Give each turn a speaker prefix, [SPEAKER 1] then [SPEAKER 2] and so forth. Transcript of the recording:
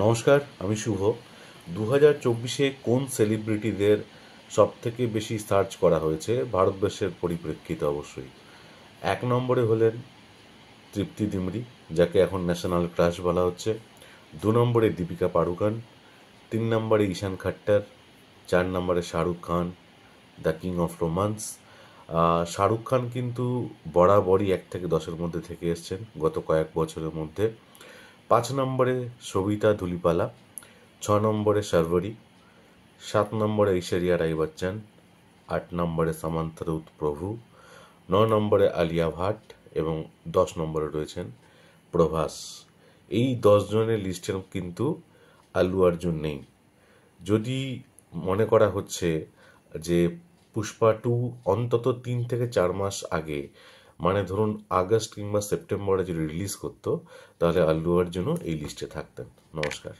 [SPEAKER 1] নমস্কার, আমি শুভ। 2024-এ কোন সেলিব্রিটিদের সবথেকে বেশি সার্চ করা হয়েছে ভারতবর্ষের পরিপ্রেক্ষিতে? অবশ্যই 1 নম্বরে হলেন তৃপ্তি ডিমরি, যাকে এখন ন্যাশনাল ক্রাশ বলা হচ্ছে। 2 নম্বরে দীপিকা পাড়ুকোন। 3 নম্বরে ঈশান খট্টর। 4 নম্বরে Shahrukh Khan, the king of romance. Shahrukh Khan কিন্তু বরাবরই 1 থেকে 10-এর মধ্যে থেকে এসছেন গত কয়েক বছরের মধ্যে। 5 নম্বরে সবিতা ধুলিপালা। 6 নম্বরে শার্বরী। 7 নম্বরে ঐশ্বরিয়া রাই বচ্চন। 8 নম্বরে সামান্থা রাউত প্রভু। 9 নম্বরে আলিয়া ভাট এবং 10 নম্বরে রয়েছেন প্রভাস। এই 10 জনের লিস্টের কিন্তু আল্লু অর্জুন নেই। যদি মনে করা হচ্ছে যে পুষ্পা 2 অন্তত 3 থেকে 4 মাস আগে, মানে ধরুন আগস্ট কিংবা সেপ্টেম্বরে যদি রিলিজ করতো, তাহলে আল্লু অর্জুনও এই লিস্টে থাকতেন। নমস্কার।